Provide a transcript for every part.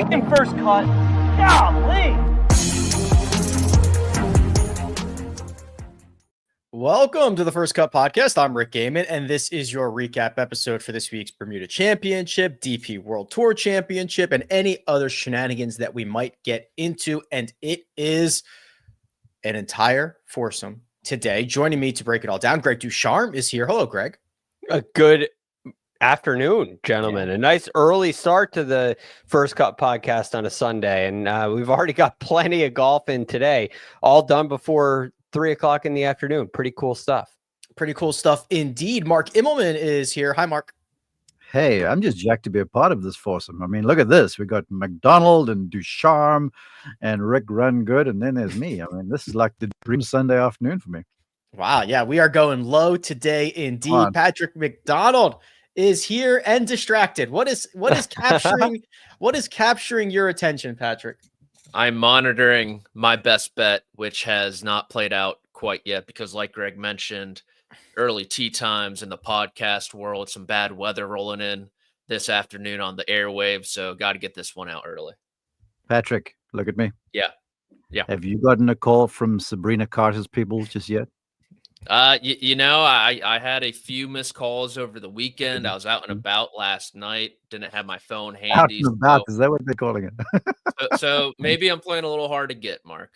fucking first cut. Golly. Welcome to the First Cut Podcast. I'm Rick Gehman, and this is your recap episode for this week's Bermuda Championship, DP World Tour Championship, and any other shenanigans that we might get into. And it is an entire foursome today. Joining me to break it all down, Greg DuCharme is here. Hello, Greg. A good afternoon, gentlemen. Yeah. A nice early start to the First Cut Podcast on a Sunday, and we've already got plenty of golf in today, all done before 3 o'clock in the afternoon. Pretty cool stuff. Pretty cool stuff indeed. Mark Immelman is here. Hi, Mark. Hey, I'm just jacked to be a part of this foursome. I mean, look at this. We got McDonald and DuCharme and Rick Run Good, and then there's me. I mean, this is like the dream Sunday afternoon for me. Wow. Yeah, we are going low today indeed. Patrick McDonald is here and distracted. What is capturing your attention, Patrick? I'm monitoring my best bet, which has not played out quite yet because, like Greg mentioned, early tee times in the podcast world, some bad weather rolling in this afternoon on the airwaves. So got to get this one out early. Patrick, look at me. Yeah. Have you gotten a call from Sabrina Carter's people just yet? I had a few missed calls over the weekend. I was out and about last night. Didn't have my phone handy. Out and about, is that what they're calling it? so maybe I'm playing a little hard to get, Mark.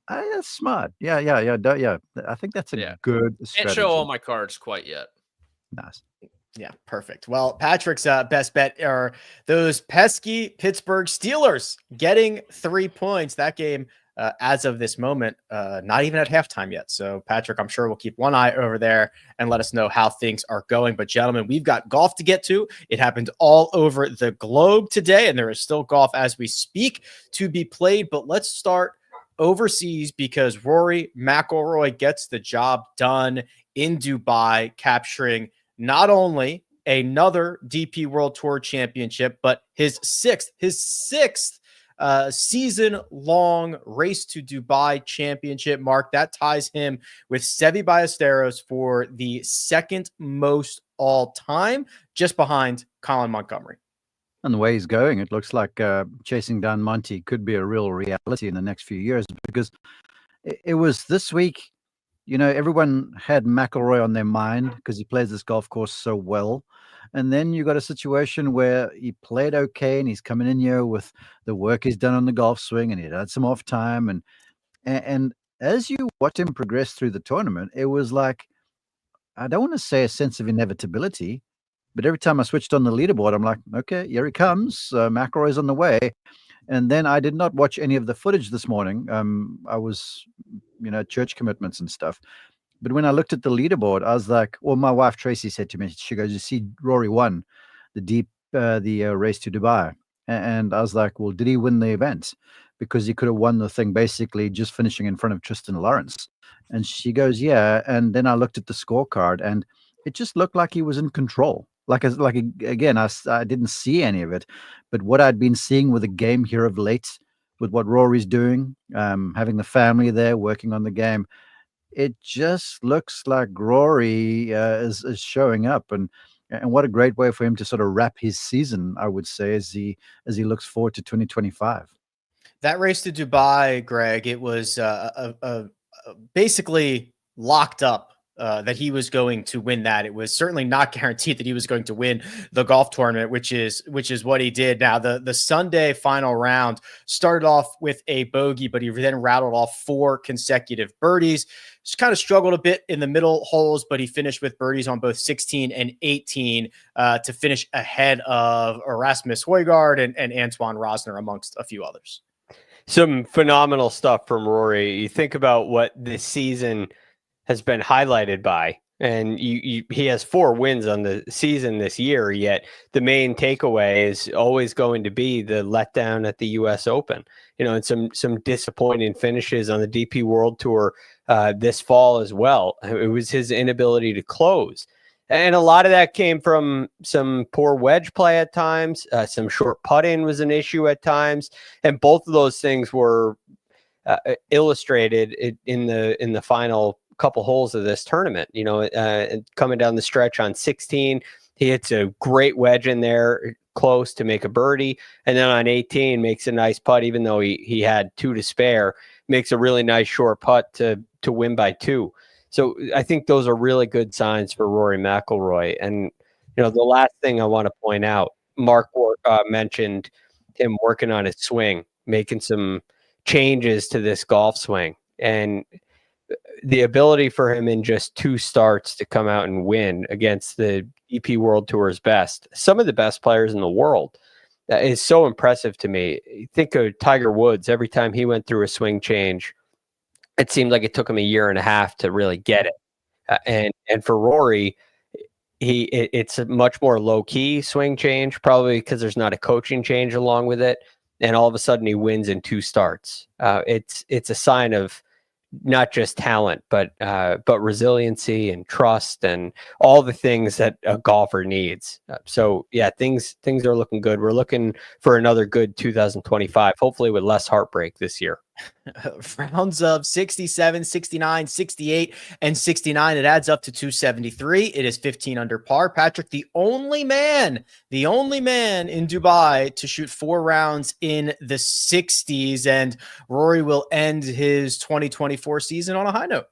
That's smart. Yeah. I think that's a good strategy. Can't show all my cards quite yet. Nice. Yeah, perfect. Well, Patrick's best bet are those pesky Pittsburgh Steelers getting 3 points. That game, as of this moment, not even at halftime yet. So, Patrick, I'm sure we'll keep one eye over there and let us know how things are going. But, gentlemen, we've got golf to get to. It happened all over the globe today, and there is still golf as we speak to be played. But let's start overseas because Rory McIlroy gets the job done in Dubai, capturing not only another DP World Tour Championship, but his sixth season-long Race to Dubai Championship. Mark, that ties him with Seve Ballesteros for the second most all-time, just behind Colin Montgomery. And the way he's going, it looks like chasing down Monty could be a real reality in the next few years, because it was this week, everyone had McIlroy on their mind because he plays this golf course so well. And then you got a situation where he played okay and he's coming in here with the work he's done on the golf swing and he had some off time. And as you watch him progress through the tournament, it was like, I don't want to say a sense of inevitability, but every time I switched on the leaderboard, I'm like, okay, here he comes. McIlroy's on the way. And then I did not watch any of the footage this morning. I was, church commitments and stuff. But when I looked at the leaderboard, I was like, well, my wife Tracy said to me, she goes, you see, Rory won the Race to Dubai. And I was like, well, did he win the event? Because he could have won the thing basically just finishing in front of Tristan Lawrence. And she goes, yeah. And then I looked at the scorecard and it just looked like he was in control. Again, I didn't see any of it. But what I'd been seeing with the game here of late, with what Rory's doing, having the family there, working on the game, it just looks like Rory is showing up, and what a great way for him to sort of wrap his season, I would say, as he looks forward to 2025. That Race to Dubai, Greg, it was basically locked up that he was going to win that. It was certainly not guaranteed that he was going to win the golf tournament, which is what he did. Now, the Sunday final round started off with a bogey, but he then rattled off 4 consecutive birdies. Just kind of struggled a bit in the middle holes, but he finished with birdies on both 16 and 18 to finish ahead of Erasmus Højgaard and Antoine Rosner, amongst a few others. Some phenomenal stuff from Rory. You think about what this season has been highlighted by, and he has 4 wins on the season this year, yet the main takeaway is always going to be the letdown at the US Open, and some disappointing finishes on the DP World Tour this fall as well. It was his inability to close. And a lot of that came from some poor wedge play at times. Some short putting was an issue at times. And both of those things were illustrated in the final couple holes of this tournament. Coming down the stretch on 16, he hits a great wedge in there, close to make a birdie. And then on 18 makes a nice putt, even though he had 2 to spare, makes a really nice short putt to win by 2. So I think those are really good signs for Rory McIlroy. And, the last thing I want to point out, Mark mentioned him working on his swing, making some changes to this golf swing. And the ability for him in just 2 starts to come out and win against the DP World Tour's best, some of the best players in the world, is so impressive to me. Think of Tiger Woods. Every time he went through a swing change, it seemed like it took him a year and a half to really get it. And for Rory, it's a much more low-key swing change, probably because there's not a coaching change along with it. And all of a sudden he wins in 2 starts. It's a sign of not just talent, but resiliency and trust and all the things that a golfer needs. So yeah, things are looking good. We're looking for another good 2025, hopefully with less heartbreak this year. Rounds of 67, 69, 68, and 69. It adds up to 273. It is 15 under par. Patrick, the only man in Dubai to shoot 4 rounds in the 60s, and Rory will end his 2024 season on a high note.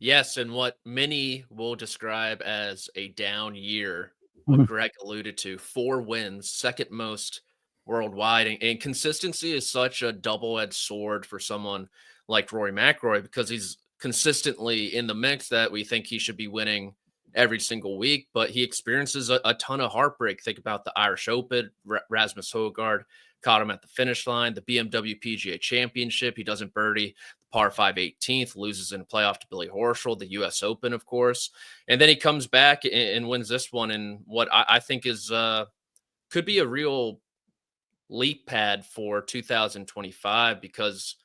Yes, and what many will describe as a down year, what Greg alluded to, 4 wins, second most worldwide, and consistency is such a double-edged sword for someone like Rory McIlroy, because he's consistently in the mix that we think he should be winning every single week, but he experiences a ton of heartbreak. Think about the Irish Open, Rasmus Højgaard caught him at the finish line, the BMW PGA Championship, he doesn't birdie the par 5 18th, loses in a playoff to Billy Horschel, the US Open, of course, and then he comes back and wins this one in what I think is could be a real leap pad for 2025, because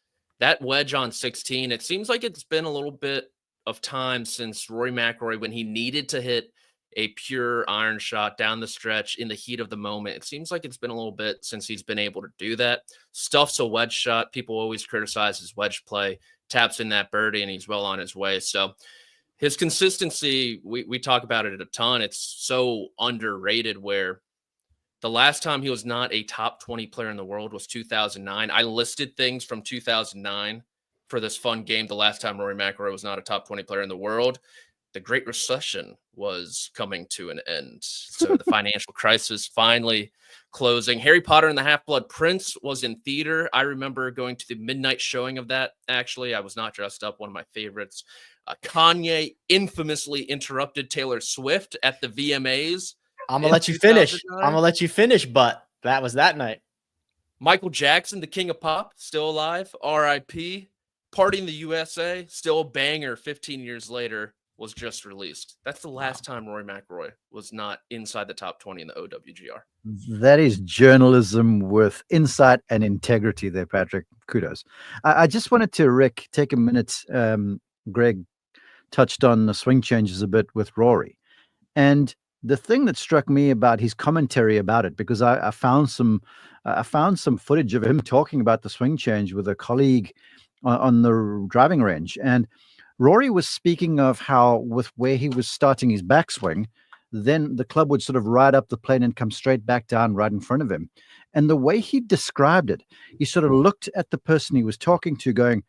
that wedge on 16, it seems like it's been a little bit of time since Rory McIlroy, when he needed to hit a pure iron shot down the stretch in the heat of the moment, it seems like it's been a little bit since he's been able to do that. Stuffs a wedge shot. People always criticize his wedge play, taps in that birdie, and he's well on his way. So his consistency, we talk about it a ton. It's so underrated, where the last time he was not a top 20 player in the world was 2009. I listed things from 2009 for this fun game. The last time Rory McIlroy was not a top 20 player in the world, the Great Recession was coming to an end. So the financial crisis finally closing. Harry Potter and the Half-Blood Prince was in theater. I remember going to the midnight showing of that. Actually, I was not dressed up. One of my favorites. Kanye infamously interrupted Taylor Swift at the VMAs. I'm going to let you finish, but that was that night. Michael Jackson, the king of pop, still alive. R.I.P. Party in the USA, still a banger 15 years later, was just released. That's the last time Rory McIlroy was not inside the top 20 in the OWGR. That is journalism with insight and integrity there, Patrick. Kudos. I just wanted to, Rick, take a minute. Greg touched on the swing changes a bit with Rory. And the thing that struck me about his commentary about it, because I found some footage of him talking about the swing change with a colleague on the driving range, and Rory was speaking of how, with where he was starting his backswing, then the club would sort of ride up the plane and come straight back down right in front of him. And the way he described it, he sort of looked at the person he was talking to going,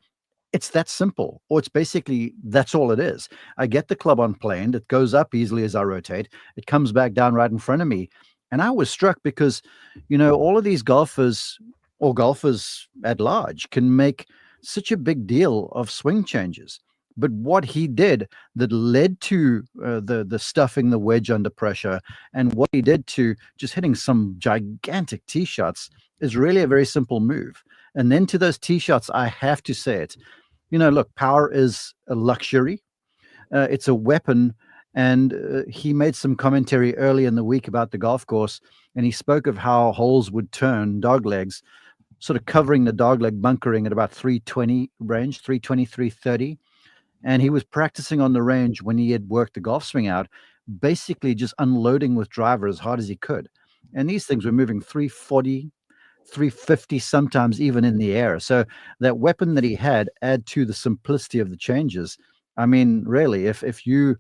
it's that simple, or it's basically, that's all it is. I get the club on plane, it goes up easily as I rotate, it comes back down right in front of me. And I was struck because, all of these golfers, or golfers at large, can make such a big deal of swing changes. But what he did that led to the stuffing the wedge under pressure, and what he did to just hitting some gigantic tee shots, is really a very simple move. And then to those tee shots, I have to say it. Look, power is a luxury. It's a weapon. And he made some commentary early in the week about the golf course, and he spoke of how holes would turn dog legs, sort of covering the dog leg bunkering at about 320 range, 320, 330. And he was practicing on the range when he had worked the golf swing out, basically just unloading with driver as hard as he could. And these things were moving 340, 350, sometimes even in the air. So that weapon that he had, add to the simplicity of the changes. I mean, really, if you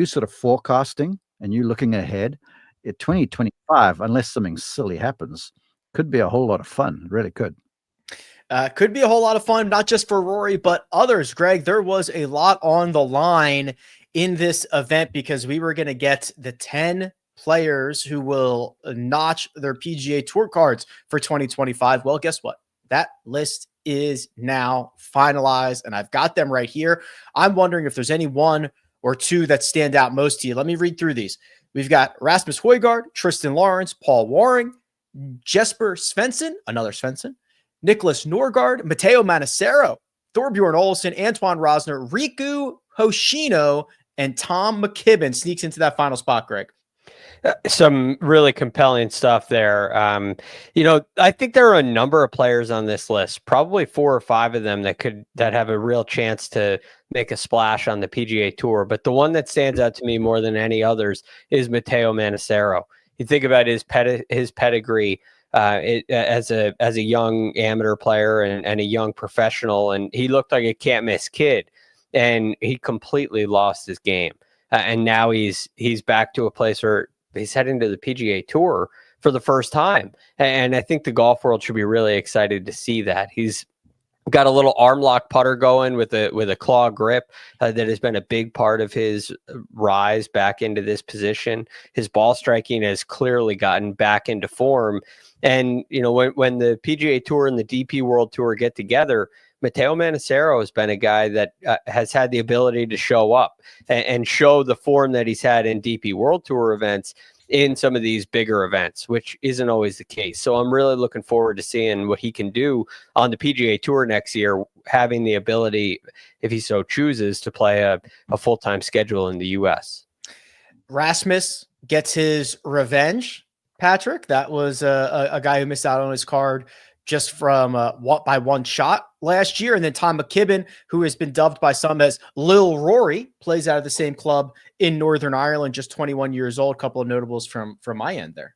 sort of forecasting and you're looking ahead, in 2025, unless something silly happens, could be a whole lot of fun. It really could. Could be a whole lot of fun, not just for Rory, but others. Greg, there was a lot on the line in this event because we were going to get the 10 players who will notch their PGA Tour cards for 2025. Well, guess what? That list is now finalized, and I've got them right here. I'm wondering if there's any one or two that stand out most to you. Let me read through these. We've got Rasmus Højgaard, Tristan Lawrence, Paul Waring, Jesper Svensson, another Svensson, Nicholas Norgard, Matteo Manassero, Thorbjorn Olesen, Antoine Rosner, Riku Hoshino, and Tom McKibben sneaks into that final spot, Greg. Some really compelling stuff there. I think there are a number of players on this list, probably 4 or 5 of them that have a real chance to make a splash on the PGA Tour. But the one that stands out to me more than any others is Matteo Manassero. You think about his pedigree as a young amateur player and a young professional, and he looked like a can't miss kid, and he completely lost his game. And now he's back to a place where he's heading to the PGA Tour for the first time. And I think the golf world should be really excited to see that. He's got a little arm lock putter going with a claw grip that has been a big part of his rise back into this position. His ball striking has clearly gotten back into form. And, when the PGA Tour and the DP World Tour get together, Matteo Manassero has been a guy that has had the ability to show up and show the form that he's had in DP World Tour events in some of these bigger events, which isn't always the case. So I'm really looking forward to seeing what he can do on the PGA Tour next year, having the ability, if he so chooses, to play a full-time schedule in the U.S. Rasmus gets his revenge, Patrick. That was a guy who missed out on his card just from by one shot last year. And then Tom McKibben, who has been dubbed by some as Lil Rory, plays out of the same club in Northern Ireland, just 21 years old. A couple of notables from my end there.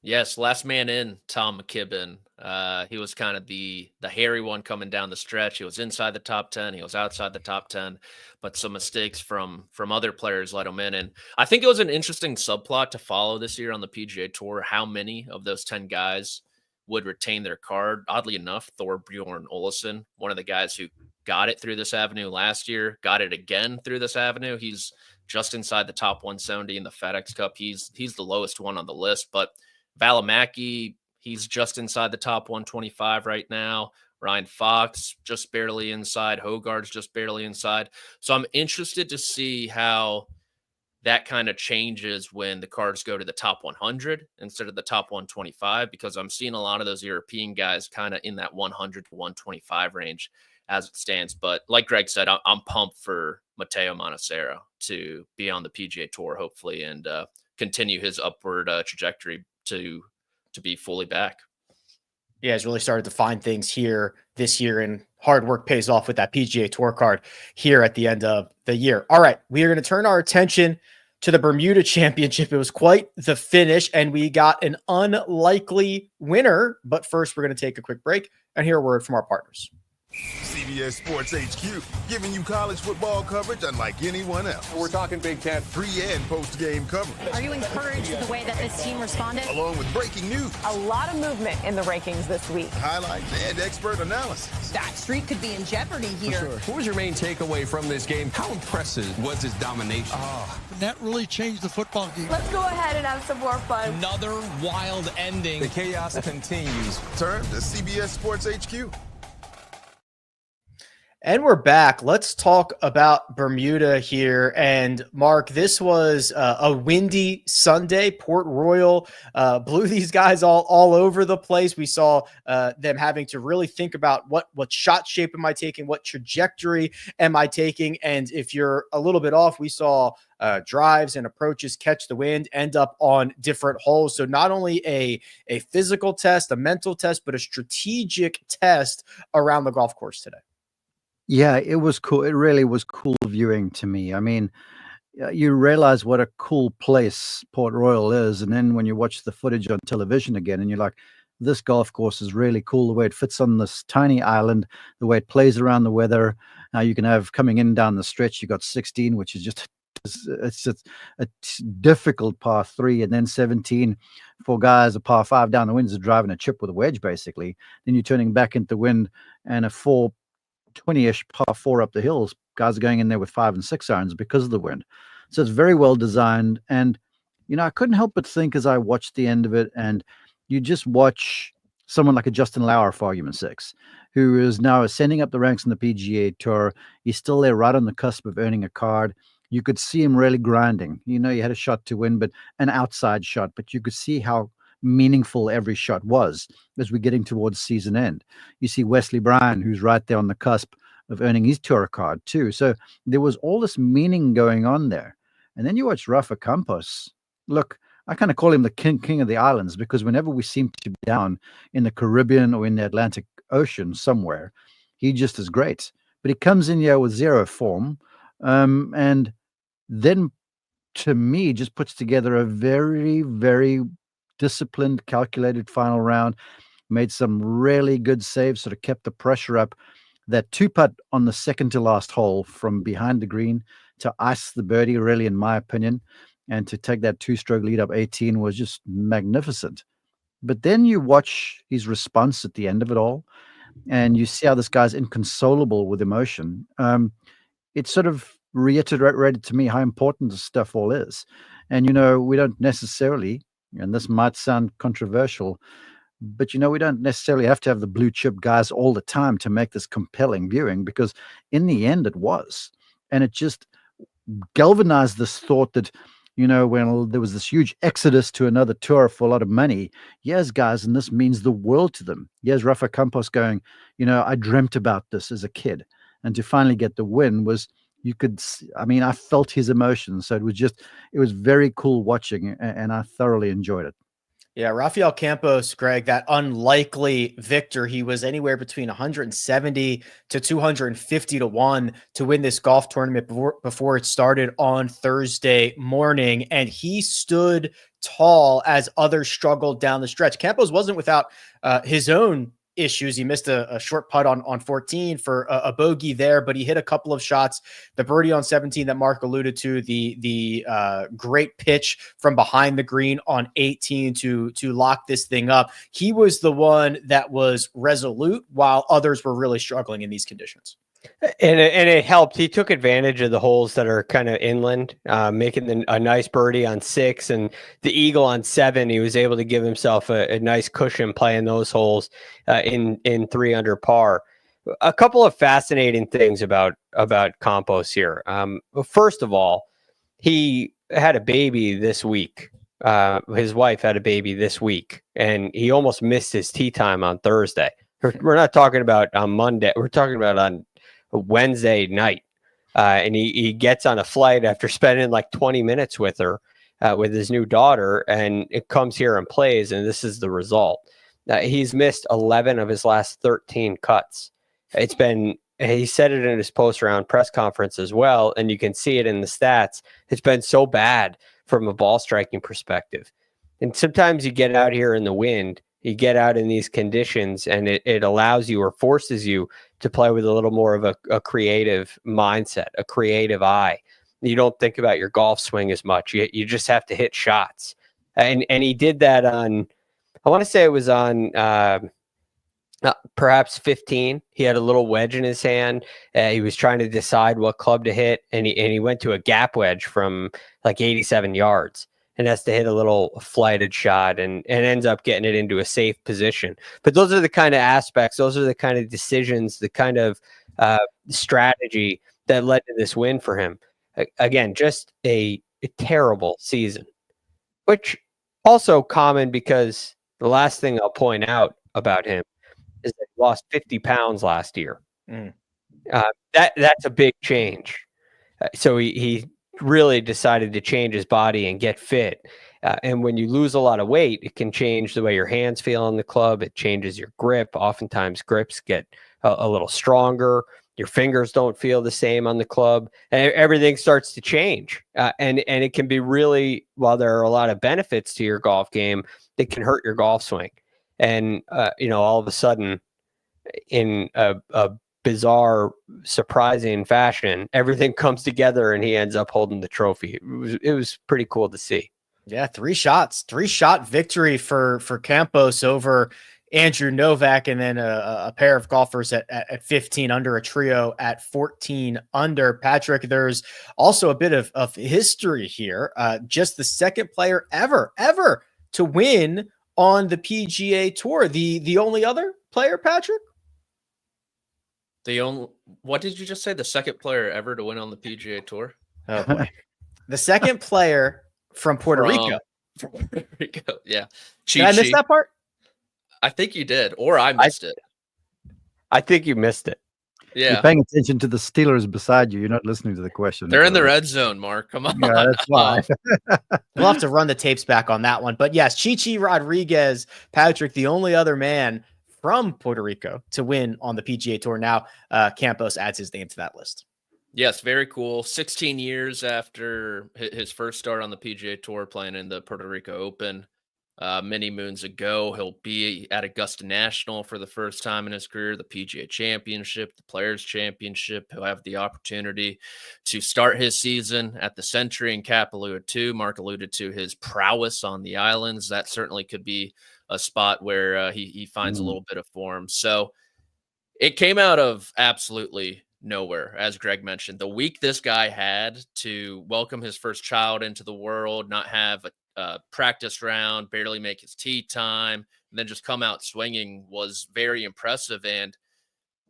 Yes, last man in, Tom McKibben. He was kind of the hairy one coming down the stretch. He was inside the top 10. He was outside the top 10, but some mistakes from other players let him in. And I think it was an interesting subplot to follow this year on the PGA Tour, how many of those 10 guys would retain their card. Oddly enough, Thorbjorn Olesen, one of the guys who got it through this avenue last year, got it again through this avenue. He's just inside the top 170 in the FedEx Cup. He's the lowest one on the list, but Välimäki, he's just inside the top 125 right now. Ryan Fox, just barely inside. Højgaard's just barely inside. So I'm interested to see how that kind of changes when the cards go to the top 100 instead of the top 125, because I'm seeing a lot of those European guys kind of in that 100 to 125 range as it stands. But like Greg said, I'm pumped for Matteo Manassero to be on the PGA Tour, hopefully, and continue his upward trajectory to be fully back. Yeah, he's really started to find things here this year, and hard work pays off with that PGA Tour card here at the end of the year. All right, we are going to turn our attention to the Bermuda Championship. It was quite the finish, and we got an unlikely winner. But first, we're going to take a quick break and hear a word from our partners. CBS Sports HQ, giving you college football coverage unlike anyone else. We're talking Big Ten. Pre- and post-game coverage. Are you encouraged with the way that this team responded? Along with breaking news. A lot of movement in the rankings this week. Highlights and expert analysis. That streak could be in jeopardy here. Sure. What was your main takeaway from this game? How impressive was his domination? That really changed the football game. Let's go ahead and have some more fun. Another wild ending. The chaos continues. Turn to CBS Sports HQ. And we're back. Let's talk about Bermuda here. And Mark, this was a windy Sunday. Port Royal blew these guys all over the place. We saw them having to really think about what shot shape am I taking, what trajectory am I taking. And if you're a little bit off, we saw drives and approaches catch the wind, end up on different holes. So not only a physical test, a mental test, but a strategic test around the golf course today. Yeah, it was cool. It really was cool viewing to me. I mean, you realize what a cool place Port Royal is. And then when you watch the footage on television again, and you're like, this golf course is really cool, the way it fits on this tiny island, the way it plays around the weather. Now you can have coming in down the stretch, you got 16, which is just it's just a difficult par 3, and then 17 for guys, a par 5 down the wind is driving a chip with a wedge, basically. Then you're turning back into wind, and a 420-ish par 4 up the hills. Guys are going in there with 5 and 6 irons because of the wind. So it's very well designed. And, I couldn't help but think as I watched the end of it, and you just watch someone like a Justin Lauer, for argument's sake, who is now ascending up the ranks in the PGA Tour. He's still there right on the cusp of earning a card. You could see him really grinding. He had a shot to win, but an outside shot. But you could see how meaningful every shot was as we're getting towards season end. You see Wesley Bryan, who's right there on the cusp of earning his tour card too. So there was all this meaning going on there. And then you watch Rafa Campos. Look, I kind of call him the king of the islands, because whenever we seem to be down in the Caribbean or in the Atlantic Ocean somewhere, he just is great. But he comes in here with zero form, and then to me just puts together a very, very disciplined, calculated final round, made some really good saves, sort of kept the pressure up. That 2-putt on the second to last hole from behind the green to ice the birdie, really, in my opinion, and to take that 2-stroke lead up 18 was just magnificent. But then you watch his response at the end of it all, and you see how this guy's inconsolable with emotion. It sort of reiterated to me how important this stuff all is. And, we don't necessarily, and this might sound controversial, but, we don't necessarily have to have the blue chip guys all the time to make this compelling viewing, because in the end it was. And it just galvanized this thought that, when there was this huge exodus to another tour for a lot of money, yes, guys, and this means the world to them. Yes, Rafa Campos going, I dreamt about this as a kid. And to finally get the win was, I felt his emotions. So it was very cool watching, and I thoroughly enjoyed it. Yeah, Rafael Campos, Greg, that unlikely victor. He was anywhere between 170 to 250 to 1 to win this golf tournament before it started on Thursday morning. And he stood tall as others struggled down the stretch. Campos wasn't without his own issues. He missed a short putt on 14 for a bogey there, but he hit a couple of shots. The birdie on 17 that Mark alluded to, the great pitch from behind the green on 18 to lock this thing up. He was the one that was resolute while others were really struggling in these conditions. And it helped. He took advantage of the holes that are kind of inland, making a nice birdie on 6 and the eagle on 7. He was able to give himself a nice cushion playing those holes in 3 under par. A couple of fascinating things about Campos here. First of all, he had a baby this week. His wife had a baby this week, and he almost missed his tee time on Thursday. We're not talking about on Monday. We're talking about on Wednesday night, and he gets on a flight after spending like 20 minutes with her, with his new daughter, and it comes here and plays, and this is the result. He's missed 11 of his last 13 cuts. He said it in his post-round press conference as well, and you can see it in the stats. It's been so bad from a ball striking perspective. And sometimes you get out here in the wind, you get out in these conditions, and it allows you or forces you to play with a little more of a creative mindset, a creative eye. You don't think about your golf swing as much. You just have to hit shots. And he did that on, I want to say it was on perhaps 15. He had a little wedge in his hand. He was trying to decide what club to hit, and he went to a gap wedge from like 87 yards. And has to hit a little flighted shot and ends up getting it into a safe position. But those are the kind of aspects, those are the kind of decisions, the kind of strategy that led to this win for him. Again, just a terrible season, which also common because the last thing I'll point out about him is that he lost 50 pounds last year. That's a big change. So he really decided to change his body and get fit. And when you lose a lot of weight, it can change the way your hands feel on the club. It changes your grip. Oftentimes grips get a little stronger. Your fingers don't feel the same on the club, and everything starts to change. And it can be really, while there are a lot of benefits to your golf game, it can hurt your golf swing. And, all of a sudden in a bizarre, surprising fashion, everything comes together and he ends up holding the trophy. It was pretty cool to see. Yeah, 3-shot victory for Campos over Andrew Novak, and then a pair of golfers at 15 under, a trio at 14 under. Patrick, there's also a bit of history here. Just the second player ever to win on the PGA Tour. The only other player, Patrick? What did you just say? The second player ever to win on the PGA Tour? Oh boy. The second player from Puerto Rico. Puerto Rico, yeah. Did I miss that part? I think you did, or I missed it. I think you missed it. Yeah. You're paying attention to the Steelers beside you. You're not listening to the question. They're in the red zone, Mark. Come on. Yeah, that's why. We'll have to run the tapes back on that one. But yes, Chichi Rodriguez, Patrick, the only other man from Puerto Rico to win on the PGA Tour. Now Campos adds his name to that list. Yes, very cool. 16 years after his first start on the PGA Tour, playing in the Puerto Rico Open many moons ago. He'll be at Augusta National for the first time in his career, the PGA Championship, the Players Championship. He'll have the opportunity to start his season at the Century in Kapalua too. Mark alluded to his prowess on the islands. That certainly could be a spot where he finds a little bit of form. So it came out of absolutely nowhere, as Greg mentioned. The week this guy had to welcome his first child into the world, not have a practice round, barely make his tee time, and then just come out swinging was very impressive. And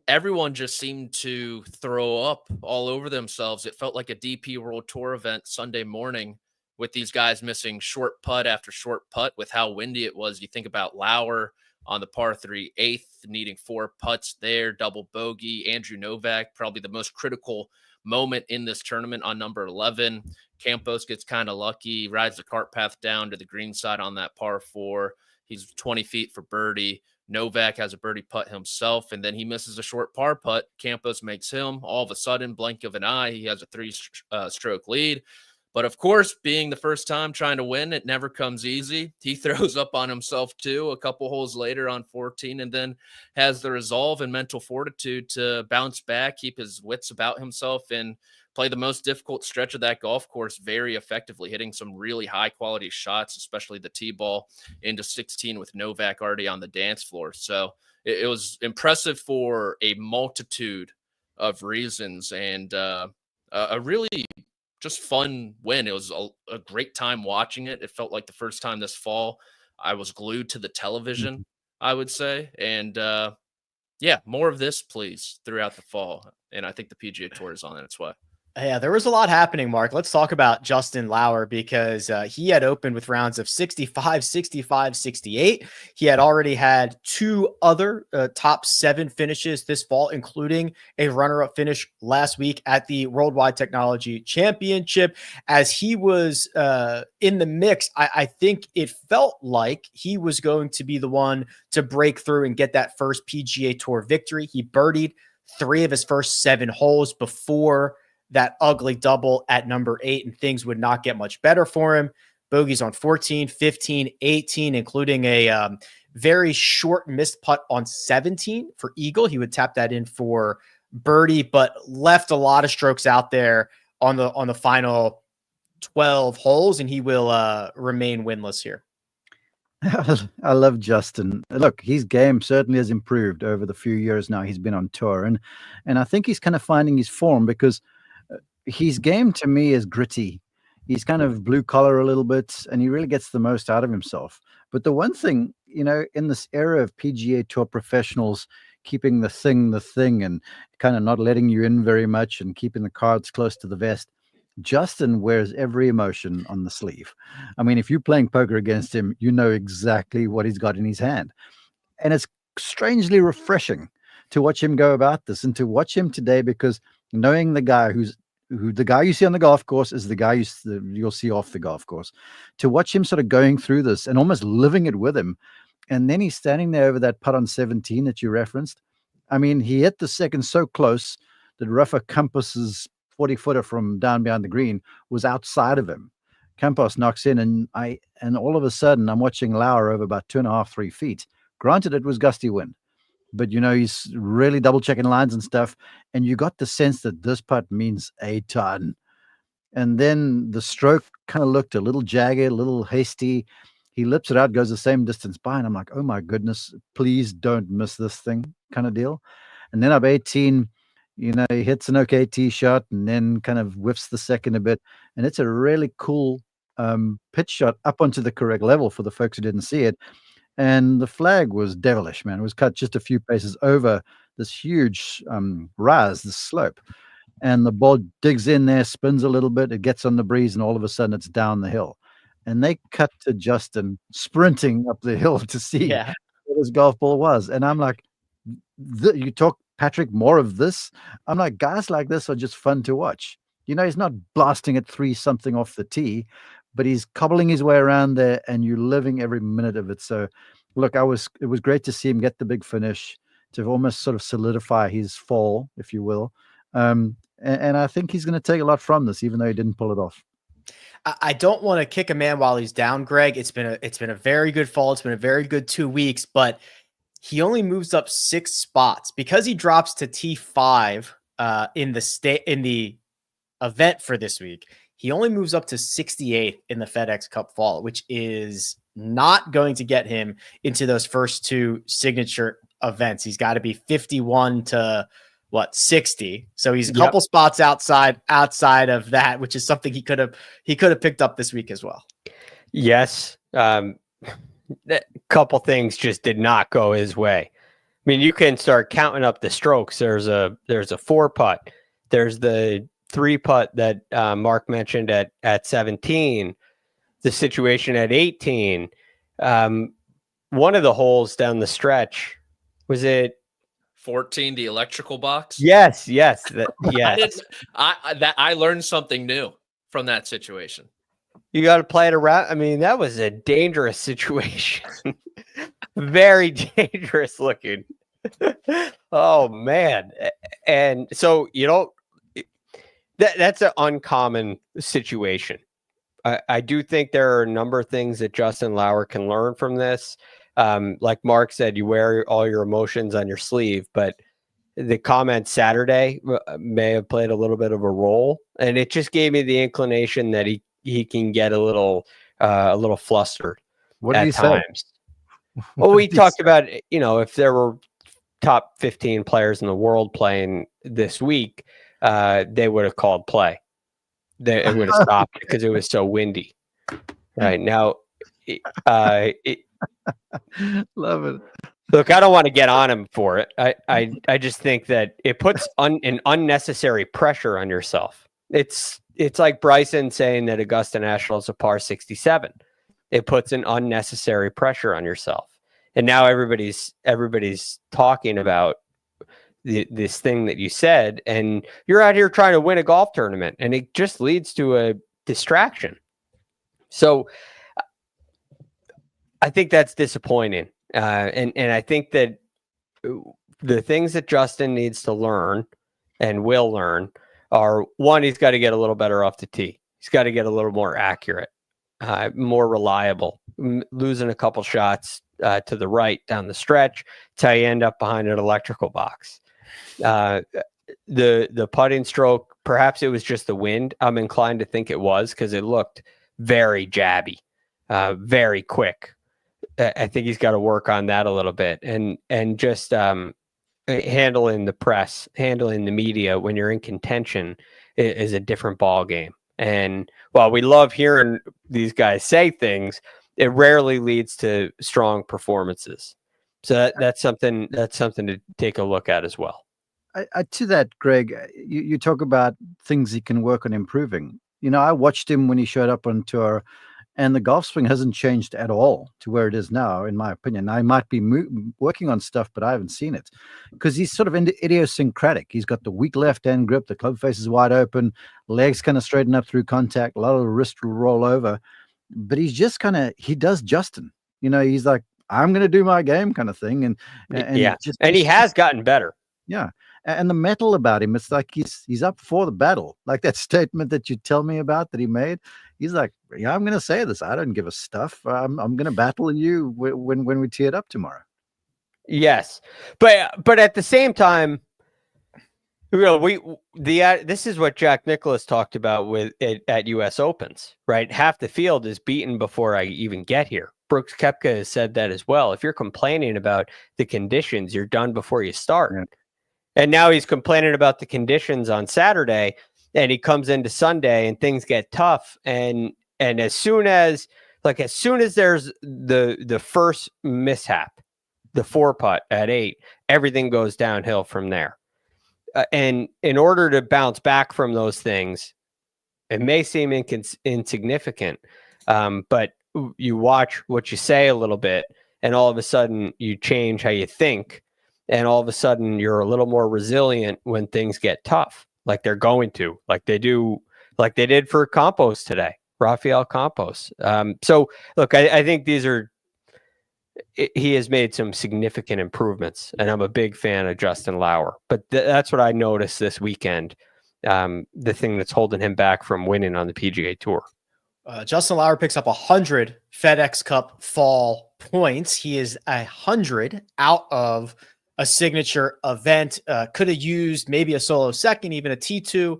everyone just seemed to throw up all over themselves. It felt like a DP World Tour event Sunday morning with these guys missing short putt after short putt with how windy it was. You think about Lauer on the par 3 8th, needing 4 putts there, double bogey. Andrew Novak, probably the most critical moment in this tournament on number 11. Campos gets kind of lucky, rides the cart path down to the green side on that par 4. He's 20 feet for birdie. Novak has a birdie putt himself, and then he misses a short par putt. Campos makes him. All of a sudden, blink of an eye, he has a 3-stroke lead. But of course, being the first time trying to win, it never comes easy. He throws up on himself too a couple holes later on 14, and then has the resolve and mental fortitude to bounce back, keep his wits about himself, and play the most difficult stretch of that golf course very effectively, hitting some really high-quality shots, especially the tee ball into 16 with Novak already on the dance floor. So it was impressive for a multitude of reasons, and a really just fun win. It was a great time watching it. It felt like the first time this fall I was glued to the television, I would say. And yeah, more of this, please, throughout the fall. And I think the PGA Tour is on its way. Yeah, there was a lot happening, Mark. Let's talk about Justin Lauer, because he had opened with rounds of 65, 65, 68. He had already had 2 other top 7 finishes this fall, including a runner-up finish last week at the Worldwide Technology Championship. As he was in the mix, I think it felt like he was going to be the one to break through and get that first PGA Tour victory. He birdied 3 of his first 7 holes before that ugly double at number 8, and things would not get much better for him. Bogeys on 14, 15, 18, including a very short missed putt on 17 for eagle. He would tap that in for birdie, but left a lot of strokes out there on the final 12 holes, and he will remain winless here. I love Justin. Look, his game certainly has improved over the few years now he's been on tour, and I think he's kind of finding his form, because his game to me is gritty. He's kind of blue collar a little bit, and he really gets the most out of himself. But the one thing, in this era of PGA Tour professionals keeping the thing and kind of not letting you in very much and keeping the cards close to the vest, Justin wears every emotion on the sleeve. I mean, if you're playing poker against him, you know exactly what he's got in his hand. And it's strangely refreshing to watch him go about this, and to watch him today, because knowing the guy who the guy you see on the golf course is the guy you'll see off the golf course, to watch him sort of going through this and almost living it with him. And then he's standing there over that putt on 17 that you referenced. I mean, he hit the second so close that Rafael Campos's 40-footer from down behind the green was outside of him. Campos knocks in, and all of a sudden I'm watching Lauer over about 2.5, 3 feet. Granted, it was gusty wind, but he's really double checking lines and stuff. And you got the sense that this putt means a ton. And then the stroke kind of looked a little jagged, a little hasty. He lips it out, goes the same distance by, and I'm like, oh my goodness, please don't miss this thing, kind of deal. And then up 18, he hits an okay tee shot and then kind of whiffs the second a bit. And it's a really cool pitch shot up onto the correct level for the folks who didn't see it. And the flag was devilish, man. It was cut just a few paces over this huge rise, this slope. And the ball digs in there, spins a little bit, it gets on the breeze, and all of a sudden it's down the hill. And they cut to Justin sprinting up the hill to see what his golf ball was. And I'm like, you talk, Patrick, more of this? I'm like, guys like this are just fun to watch. He's not blasting at 3-something off the tee, but he's cobbling his way around there, and you're living every minute of it. So, look, it was great to see him get the big finish, to almost sort of solidify his fall, if you will. And I think he's going to take a lot from this, even though he didn't pull it off. I don't want to kick a man while he's down, Greg. It's been a very good fall. It's been a very good 2 weeks, but he only moves up 6 spots because he drops to T5 in the event for this week. He only moves up to 68th in the FedEx Cup fall, which is not going to get him into those first 2 signature events. He's got to be 51 to 60. So he's a couple spots outside of that, which is something he could have picked up this week as well. Yes. A couple things just did not go his way. I mean, you can start counting up the strokes. There's a 4-putt. There's the 3-putt that Mark mentioned at 17, the situation at 18. One of the holes down the stretch, was it 14, the electrical box? Yes. Yes. I learned something new from that situation. You got to play it around. I mean, that was a dangerous situation. Very dangerous looking. Oh, man. And so, that's an uncommon situation. I do think there are a number of things that Justin Lauer can learn from this. Like Mark said, you wear all your emotions on your sleeve, but the comment Saturday may have played a little bit of a role, and it just gave me the inclination that he can get a little flustered. What did he times. Say? Well, we talked about, if there were top 15 players in the world playing this week, they would have called play. It would have stopped because it was so windy. Right now, love it. Look, I don't want to get on him for it. I just think that it puts an unnecessary pressure on yourself. It's like Bryson saying that Augusta National is a par 67. It puts an unnecessary pressure on yourself. And now everybody's talking about this thing that you said, and you're out here trying to win a golf tournament, and it just leads to a distraction. So I think that's disappointing. And I think that the things that Justin needs to learn and will learn are, one, he's got to get a little better off the tee. He's got to get a little more accurate, more reliable. Losing a couple shots to the right down the stretch, it's how you end up behind an electrical box. The putting stroke, perhaps it was just the wind. I'm inclined to think it was, because it looked very jabby, very quick. I think he's got to work on that a little bit, and just handling the press, handling the media when you're in contention is a different ball game. And while we love hearing these guys say things, it rarely leads to strong performances. So that's something to take a look at as well. To that, Greg, you talk about things he can work on improving. I watched him when he showed up on tour, and the golf swing hasn't changed at all to where it is now, in my opinion. I might be working on stuff, but I haven't seen it, because he's sort of idiosyncratic. He's got the weak left-hand grip, the club face is wide open, legs kind of straighten up through contact, a lot of the wrist will roll over, but he's just he does Justin. He's like, I'm going to do my game kind of thing. And yeah, and he has gotten better. Yeah. And the metal about him, it's like he's up for the battle. Like that statement that you tell me about that he made. He's like, yeah, I'm going to say this. I don't give a stuff. I'm going to battle you when we tee it up tomorrow. Yes, but at the same time, this is what Jack Nicklaus talked about at U.S. Opens, right? Half the field is beaten before I even get here. Brooks Koepka has said that as well. If you're complaining about the conditions, you're done before you start. Yeah. And now he's complaining about the conditions on Saturday, and he comes into Sunday and things get tough. And as soon as there's the first mishap, the 4-putt at 8, everything goes downhill from there. And in order to bounce back from those things, it may seem insignificant, but you watch what you say a little bit, and all of a sudden you change how you think, and all of a sudden you're a little more resilient when things get tough, like they're going to, like they did for Campos today, Rafael Campos. So look, I think he has made some significant improvements, and I'm a big fan of Justin Lauer. But that's what I noticed this weekend, the thing that's holding him back from winning on the PGA Tour. Justin Lauer picks up 100 FedEx Cup fall points. He is 100 out of a signature event. Could have used maybe a solo second, even a T2.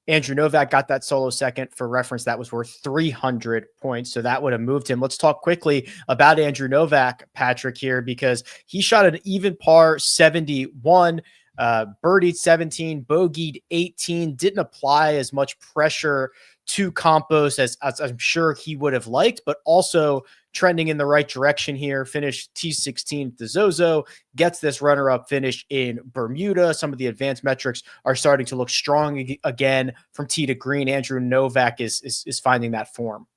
Andrew Novak got that solo second. For reference, that was worth 300 points. So that would have moved him. Let's talk quickly about Andrew Novak, Patrick, here, because he shot an even par 71, birdied 17, bogeyed 18, didn't apply as much pressure to Campos as I'm sure he would have liked, but also trending in the right direction here. Finished T16 at the Zozo, gets this runner-up finish in Bermuda. Some of the advanced metrics are starting to look strong again from tee to green. Andrew Novak is finding that form.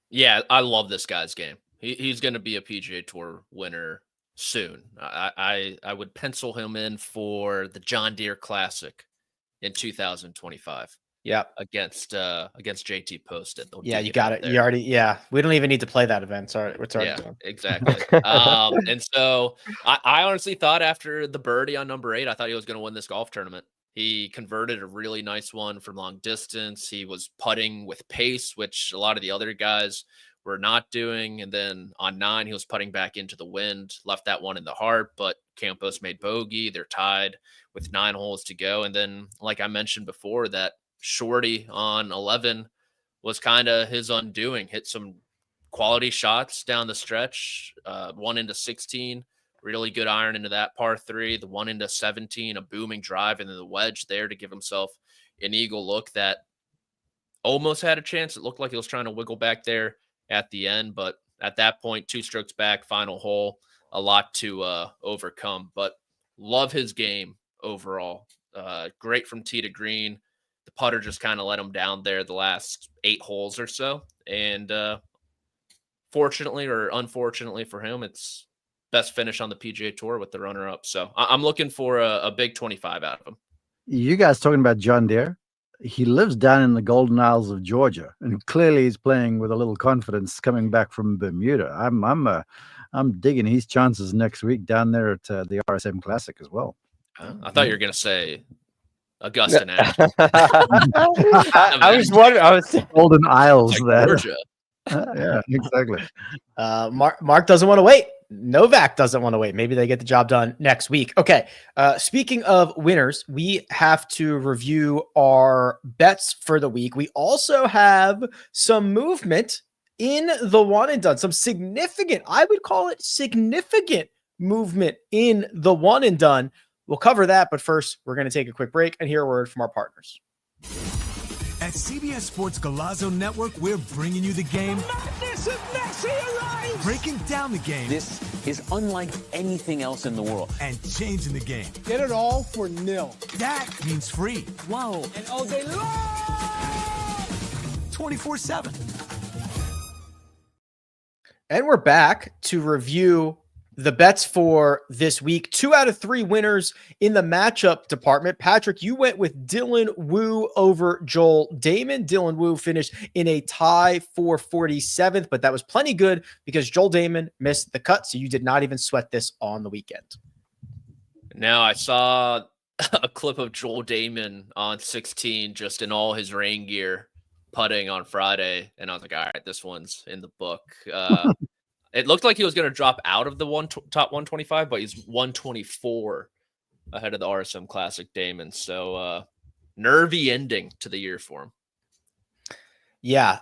Yeah, I love this guy's game. He's going to be a PGA Tour winner soon. I would pencil him in for the John Deere Classic in 2025. Yeah, against JT Posted. Yeah, you got it. You already. Yeah, we don't even need to play that event. Sorry, it's already done. Exactly. And so I honestly thought after the birdie on number 8, I thought he was going to win this golf tournament. He converted a really nice one from long distance. He was putting with pace, which a lot of the other guys were not doing. And then on 9, he was putting back into the wind, left that one in the heart, but Campos made bogey. They're tied with 9 holes to go. And then, like I mentioned before, that shorty on 11 was kind of his undoing. Hit some quality shots down the stretch, one into 16, really good iron into that par 3, the one into 17, a booming drive, and then the wedge there to give himself an eagle look that almost had a chance. It looked like he was trying to wiggle back there at the end, but at that point, 2 strokes back, final hole, a lot to overcome. But love his game overall. Great from tee to green. The putter just kind of let him down there the last 8 holes or so. And fortunately or unfortunately for him, it's best finish on the PGA Tour with the runner-up. So I'm looking for a big 25 out of him. You guys talking about John Deere? He lives down in the Golden Isles of Georgia, and clearly he's playing with a little confidence coming back from Bermuda. I'm digging his chances next week down there at the RSM Classic as well. I thought you were going to say Augusta National. I was wondering. I was Golden Isles like there. Georgia. Yeah, exactly. Mark doesn't want to wait. Novak doesn't want to wait. Maybe they get the job done next week. Okay. Speaking of winners, we have to review our bets for the week. We also have some movement in the one and done. Some significant, I would call it significant movement in the one and done. We'll cover that, but first, we're going to take a quick break and hear a word from our partners. At CBS Sports Golazo Network, we're bringing you the game. Madness of Messi arrives! Breaking down the game. This is unlike anything else in the world. And changing the game. Get it all for nil. That means free. Wow. And all day long! 24/7. And we're back to review the bets for this week. 2 out of 3 winners in the matchup department. Patrick, you went with Dylan Wu over Joel Dahmen. Dylan Wu finished in a tie for 47th, but that was plenty good because Joel Dahmen missed the cut, so you did not even sweat this on the weekend. Now, I saw a clip of Joel Dahmen on 16 just in all his rain gear putting on Friday, and I was like, all right, this one's in the book. It looked like he was going to drop out of the top 125, but he's 124 ahead of the RSM Classic Damon. So nervy ending to the year for him. Yeah.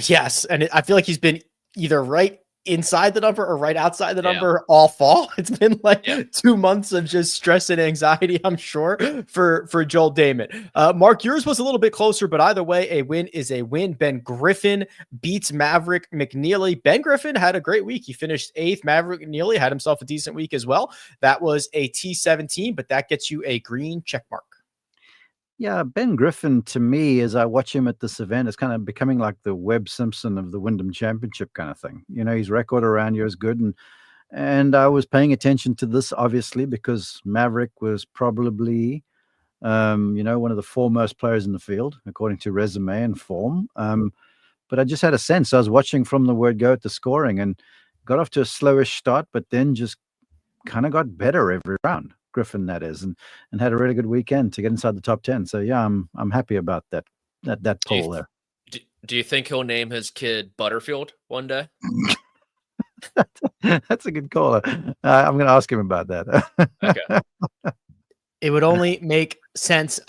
Yes. And I feel like he's been either right inside the number or right outside the number all fall. It's been like 2 months of just stress and anxiety, I'm sure, for Joel Damon. Mark, yours was a little bit closer, but either way, a win is a win. Ben Griffin beats Maverick McNeely. Ben Griffin had a great week. He finished 8th. Maverick McNeely had himself a decent week as well. That was a T17, but that gets you a green check mark. Yeah, Ben Griffin, to me, as I watch him at this event, is kind of becoming like the Webb Simpson of the Wyndham Championship kind of thing. You know, his record around here is good. And I was paying attention to this, obviously, because Maverick was probably, one of the foremost players in the field, according to resume and form. But I just had a sense. I was watching from the word go at the scoring and got off to a slowish start, but then just kind of got better every round. Griffin, that is, and had a really good weekend to get inside the top 10. So yeah, I'm happy about that poll there. Do you think he'll name his kid Butterfield one day? That's a good call. I'm going to ask him about that. Okay. It would only make sense.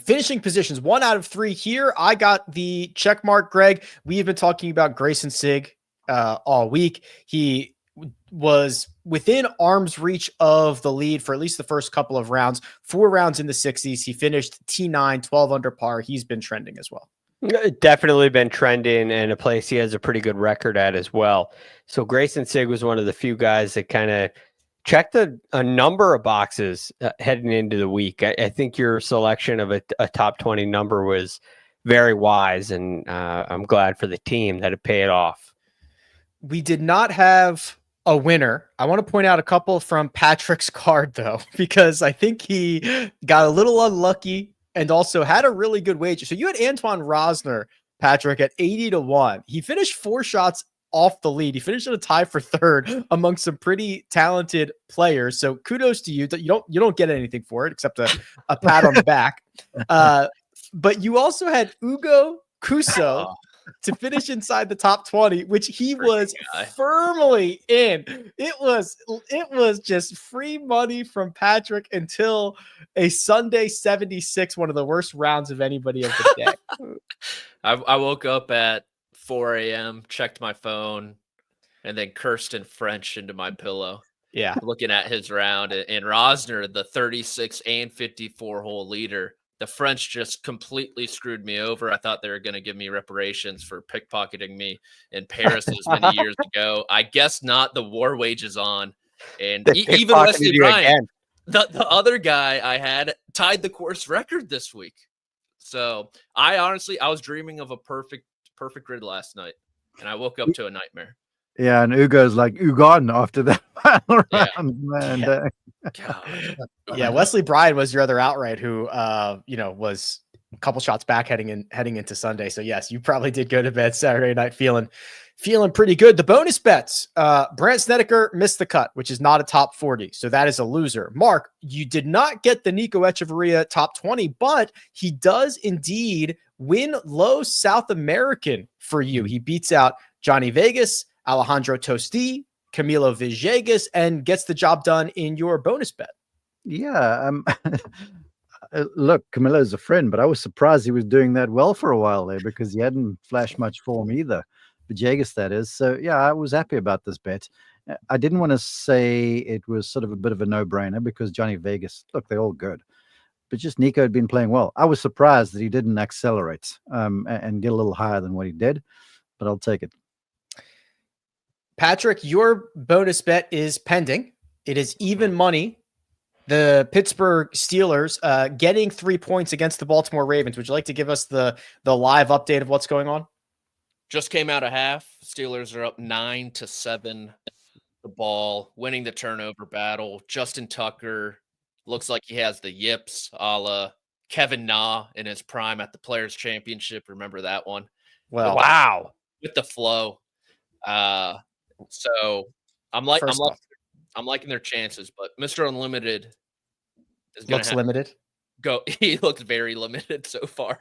Finishing positions, 1 out of 3 here. I got the check mark, Greg. We have been talking about Grayson Sigg all week. He was within arm's reach of the lead for at least the first couple of rounds, 4 rounds in the 60s. He finished T9, 12 under par. He's been trending as well. Definitely been trending, and a place he has a pretty good record at as well. So Grayson Sigg was one of the few guys that kind of checked a number of boxes heading into the week. I think your selection of a top 20 number was very wise, and I'm glad for the team that it paid off. We did not have a winner. I want to point out a couple from Patrick's card, though, because I think he got a little unlucky and also had a really good wager. So you had Antoine Rosner, Patrick, at 80-1. He finished 4 shots off the lead. He finished in a tie for 3rd among some pretty talented players. So kudos to you. You don't get anything for it except a pat on the back. But you also had Ugo Cuso to finish inside the top 20, which he was firmly in. It was just free money from Patrick until a Sunday 76, one of the worst rounds of anybody of the day. I woke up at 4 a.m., checked my phone, and then cursed in French into my pillow. Yeah. Looking at his round, and Rosner, the 36 and 54 hole leader, the French just completely screwed me over. I thought they were going to give me reparations for pickpocketing me in Paris as many years ago. I guess not. The war wages on. And even Wesley Bryant, the other guy I had, tied the course record this week. So I was dreaming of a perfect grid last night, and I woke up to a nightmare. Yeah, and Ugo's like Ugon after that final round, man. Yeah, Wesley Bryan was your other outright who was a couple shots back heading into Sunday. So yes, you probably did go to bed Saturday night feeling pretty good. The bonus bets, Brandt Snedeker missed the cut, which is not a top 40. So that is a loser. Mark, you did not get the Nico Echeverria top 20, but he does indeed win low South American for you. He beats out Johnny Vegas, Alejandro Tosti, Camilo Villegas, and gets the job done in your bonus bet. Yeah. Look, Camilo's a friend, but I was surprised he was doing that well for a while there because he hadn't flashed much form either. Villegas, that is. So, yeah, I was happy about this bet. I didn't want to say it was sort of a bit of a no-brainer because Johnny Vegas, look, they're all good. But just Nico had been playing well. I was surprised that he didn't accelerate and get a little higher than what he did, but I'll take it. Patrick, your bonus bet is pending. It is even money. The Pittsburgh Steelers getting 3 points against the Baltimore Ravens. Would you like to give us the live update of what's going on? Just came out of half. Steelers are up 9-7. The ball, winning the turnover battle. Justin Tucker looks like he has the yips, a la Kevin Na in his prime at the Players Championship. Remember that one? Well, wow, with the flow. So I'm liking their chances, but Mr. Unlimited is going to limited. He looks very limited so far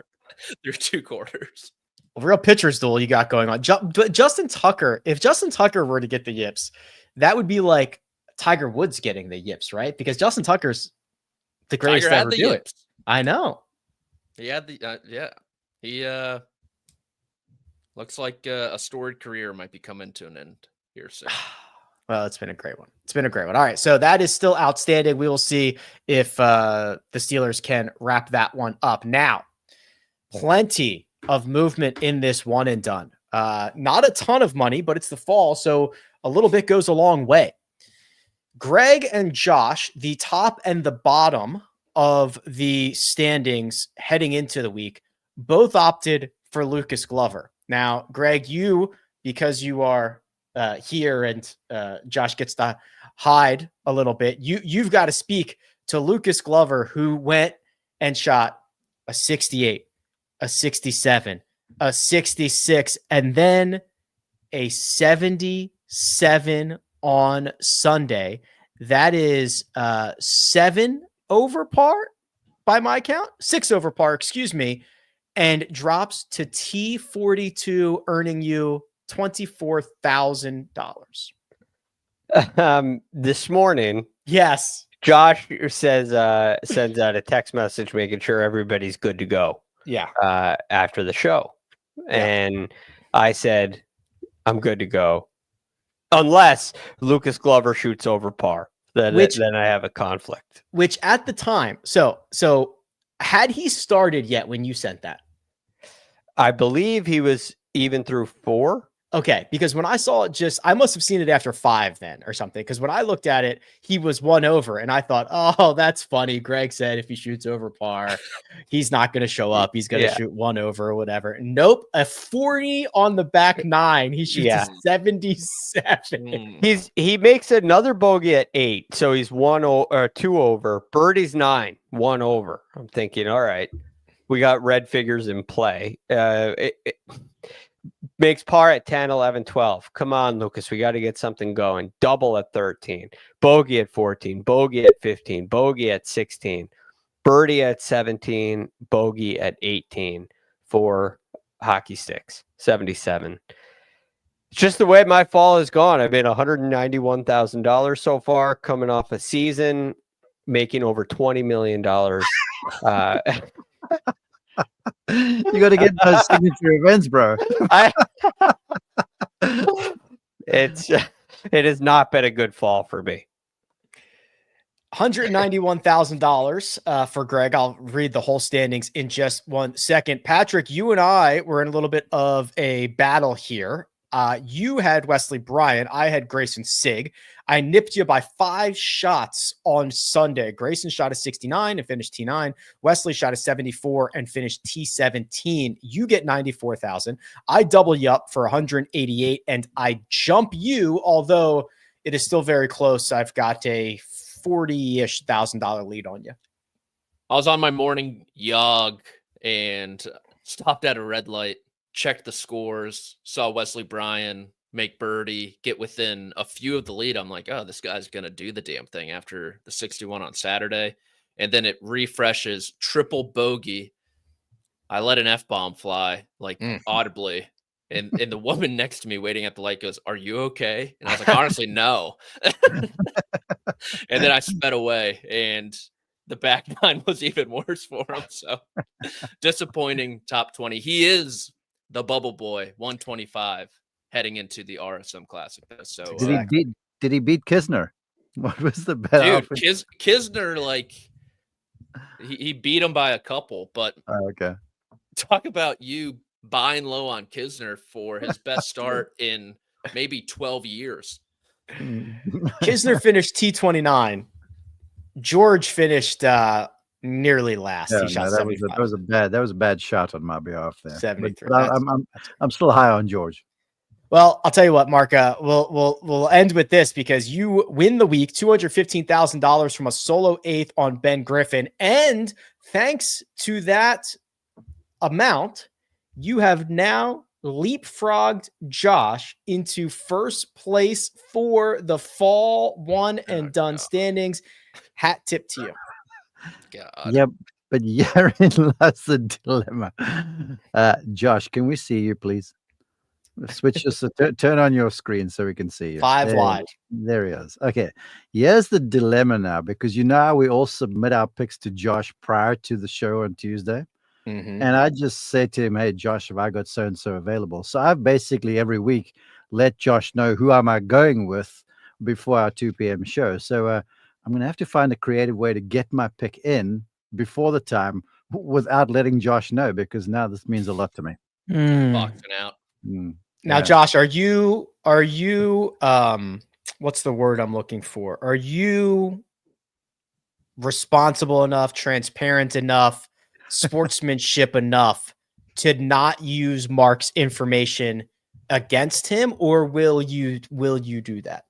through 2 quarters. real pitcher's duel you got going on. But Justin Tucker, if Justin Tucker were to get the yips, that would be like Tiger Woods getting the yips, right? Because Justin Tucker's the greatest to ever do it. I know. He had the He looks like a storied career might be coming to an end here soon. Well, it's been a great one. It's been a great one. All right, so that is still outstanding. We will see if the Steelers can wrap that one up. Now, plenty of movement in this one and done. Not a ton of money, but it's the fall, so a little bit goes a long way. Greg and Josh, the top and the bottom of the standings heading into the week, both opted for Lucas Glover. Now, Greg, you, because you are here and Josh gets to hide a little bit, you've got to speak to Lucas Glover, who went and shot a 68, a 67, a 66, and then a 77 on Sunday. That is 7 over par by my count, 6 over par, excuse me, and drops to T42, earning you $24,000. This morning, yes, Josh sends out a text message making sure everybody's good to go. Yeah. After the show, and I said, I'm good to go, unless Lucas Glover shoots over par. Then I have a conflict. Which at the time, so had he started yet when you sent that? I believe he was even through 4. Okay, because when I saw it, I must have seen it after 5 then or something. Because when I looked at it, he was 1 over, and I thought, oh, that's funny. Greg said if he shoots over par, he's not going to show up. He's going to shoot 1 over or whatever. Nope, a 40 on the back 9. He shoots a 77. He makes another bogey at 8, so he's 2 over. Birdie's 9, 1 over. I'm thinking, all right, we got red figures in play. Makes par at 10, 11, 12. Come on, Lucas. We got to get something going. Double at 13. Bogey at 14. Bogey at 15. Bogey at 16. Birdie at 17. Bogey at 18 for hockey sticks. 77. It's just the way my fall has gone. I've made $191,000 so far, coming off a season, making over $20 million. You got to get those signature events, bro. It has not been a good fall for me. $191,000 for Greg. I'll read the whole standings in just 1 second. Patrick, you and I were in a little bit of a battle here. You had Wesley Bryan. I had Grayson Sigg. I nipped you by 5 shots on Sunday. Grayson shot a 69 and finished T9. Wesley shot a 74 and finished T17. You get 94,000. I double you up for 188 and I jump you, although it is still very close. I've got a $40,000-ish lead on you. I was on my morning jog and stopped at a red light, checked the scores, saw Wesley Bryan make birdie, get within a few of the lead. I'm like, oh, this guy's going to do the damn thing after the 61 on Saturday. And then it refreshes, triple bogey. I let an F-bomb fly, like audibly. And the woman next to me waiting at the light goes, are you okay? And I was like, honestly, no. And then I sped away, and the back 9 was even worse for him. So disappointing top 20. He is the bubble boy, 125 heading into the RSM Classic. So did he beat Kisner? What was the bet? Dude, Kisner, like he beat him by a couple, but okay. Talk about you buying low on Kisner for his best start in maybe 12 years. Kisner finished T29. George finished nearly last. Yeah, he shot that was a bad shot on my behalf there. 73. I'm still high on George. Well, I'll tell you what, Mark. We'll end with this because you win the week, $215,000 from a solo 8th on Ben Griffin, and thanks to that amount, you have now leapfrogged Josh into first place for the fall one and done standings. Hat tip to you. God. Yep. But herein lies the dilemma. Josh, can we see you, please? Switch this. Turn on your screen so we can see you. Five wide. There he is. Okay. Here's the dilemma now, because you know how we all submit our picks to Josh prior to the show on Tuesday. Mm-hmm. And I just said to him, hey, Josh, have I got so-and-so available? So I've basically every week let Josh know who am I going with before our 2 p.m. show. So I'm going to have to find a creative way to get my pick in before the time without letting Josh know, because now this means a lot to me. Boxing out. Now, Josh, are you what's the word I'm looking for? Are you responsible enough, transparent enough, sportsmanship enough to not use Mark's information against him, or will you do that?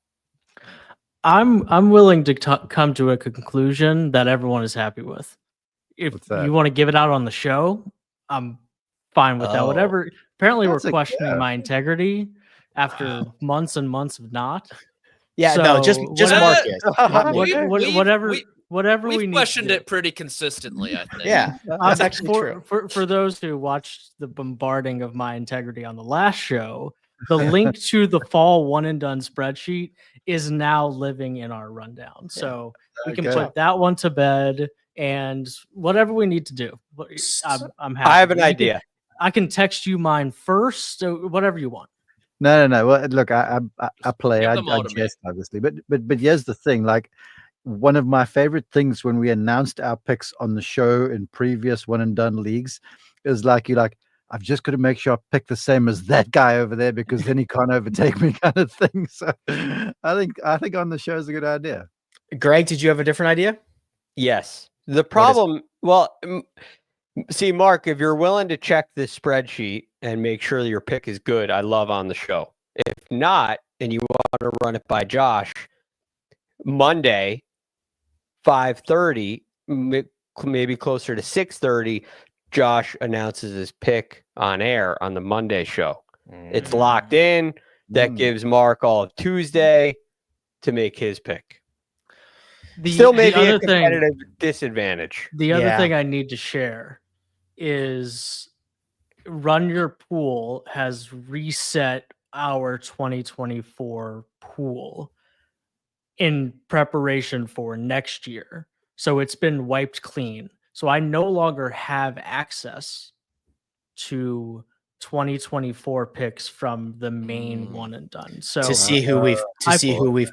I'm willing to come to a conclusion that everyone is happy with. If you want to give it out on the show, I'm fine with that. Whatever. Apparently, we're questioning my integrity after months and months of not. Yeah, so no, just Marcus. Whatever we've we need questioned it pretty consistently, I think. Yeah, that's actually true. For those who watched the bombarding of my integrity on the last show, the link to the fall one and done spreadsheet is now living in our rundown. So we can put that one to bed, and whatever we need to do, I'm happy. I have an idea. I can text you mine first, so whatever you want. No. Well, look, I play. I jest, obviously, but here's the thing. Like, one of my favorite things when we announced our picks on the show in previous one and done leagues is like I've just got to make sure I pick the same as that guy over there, because then he can't overtake me, kind of thing. So I think on the show is a good idea. Greg, did you have a different idea? Yes. The problem, see, Mark, if you're willing to check this spreadsheet and make sure your pick is good, I love on the show. If not, and you want to run it by Josh, Monday, 5:30, maybe closer to 6:30, Josh announces his pick on air on the Monday show. It's locked in. That gives Mark all of Tuesday to make his pick. Still maybe a competitive disadvantage. The other thing I need to share is Run Your Pool has reset our 2024 pool in preparation for next year. So it's been wiped clean. So I no longer have access to 2024 picks from the main one and done. So to see who we've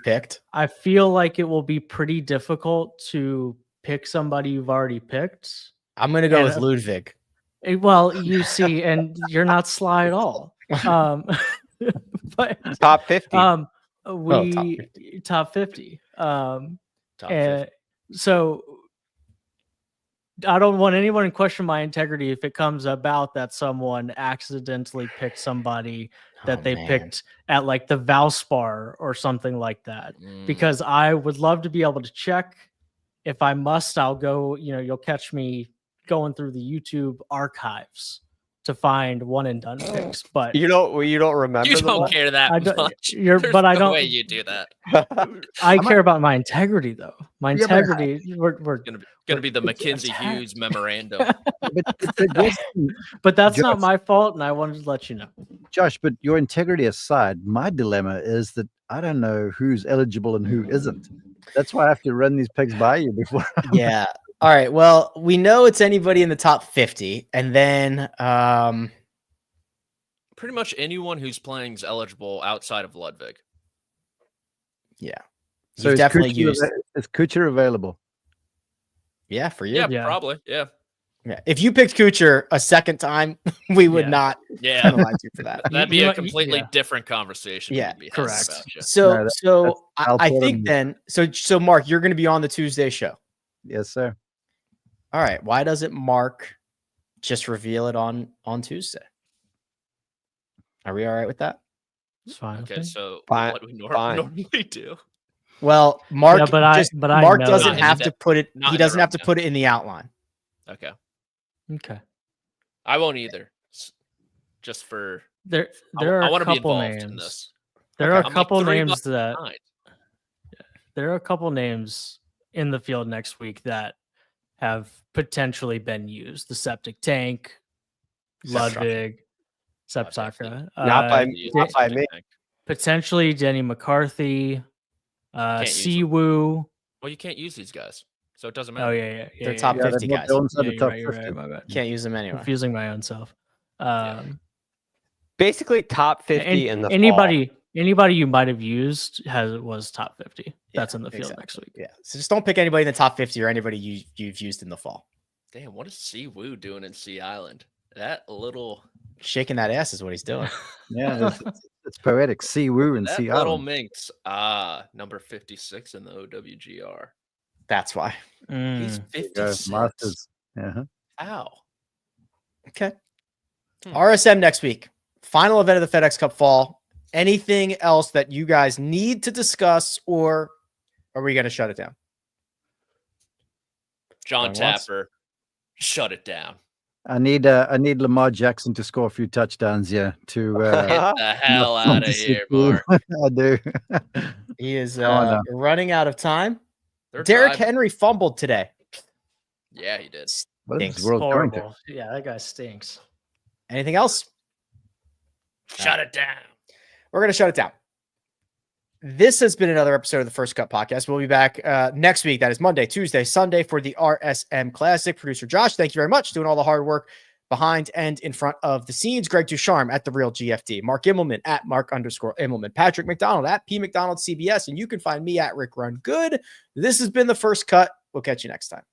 picked. I feel like it will be pretty difficult to pick somebody you've already picked. I'm going to go with Ludwig. Well, you see, and you're not sly at all. But top 50. Top 50. Top 50. So I don't want anyone to question my integrity if it comes about that someone accidentally picked somebody that they picked at like the Valspar or something like that. Because I would love to be able to check. If I must, I'll go, you'll catch me going through the YouTube archives to find one and done picks. But you don't remember. You don't care that much. But I don't. Way you do that. I care about my integrity, though. My integrity. We're gonna be the Mackenzie Hughes memorandum. But that's not my fault, and I wanted to let you know, Josh. But your integrity aside, my dilemma is that I don't know who's eligible and who isn't. That's why I have to run these picks by you before. Yeah. All right. Well, we know it's anybody in the top 50, and then pretty much anyone who's playing is eligible outside of Ludwig. Yeah. So is Kuchar available? Yeah, for you. Yeah, probably. Yeah. Yeah. If you picked Kuchar a second time, we would not penalize you for that. That'd be a completely different conversation. Yeah, correct. So I think then, so Mark, you're going to be on the Tuesday show. Yes, sir. All right. Why doesn't Mark just reveal it on Tuesday? Are we all right with that? It's fine. Okay, so what we normally do. Well, Mark, Mark doesn't have to put it. He doesn't have to put it in the outline. Okay. Okay. I won't either. Just for there are I want a to be couple involved names. in this. There are a couple names there are a couple names in the field next week that have potentially been used. The septic tank, Ludwig, Sepsaka. Not by me. Potentially Denny McCarthy, Siwoo. Well, you can't use these guys, so it doesn't matter. Oh yeah. They're top 50 guys. You're right, my bad. Can't use them anyway. Confusing my own self. Basically, top 50 in the anybody you might have used was top 50. That's in the field next week. Yeah. So just don't pick anybody in the top 50 or anybody you've used in the fall. Damn, what is Siwoo doing in Sea Island? That little shaking that ass is what he's doing. Yeah, it's poetic. Siwoo and Sea little Island. minx. number 56 in the OWGR. That's why. He's 56. Masters. Ow. Okay. RSM next week. Final event of the FedEx Cup Fall. Anything else that you guys need to discuss, or are we going to shut it down? John Tapper, shut it down. I need Lamar Jackson to score a few touchdowns here to get the hell out of here, Mark. I do. He is running out of time. They're Derrick driving. Henry fumbled today. Yeah, he did. What is Stinks. this world going to? Horrible. Yeah, that guy stinks. Anything else? Shut it down. We're going to shut it down. This has been another episode of the First Cut Podcast. We'll be back next week. That is Monday, Tuesday, Sunday for the RSM Classic. Producer Josh, thank you very much. Doing all the hard work behind and in front of the scenes. Greg DuCharme at The Real GFD. Mark Immelman at Mark_Immelman. Patrick McDonald at P McDonald CBS. And you can find me at Rick Run Good. This has been the First Cut. We'll catch you next time.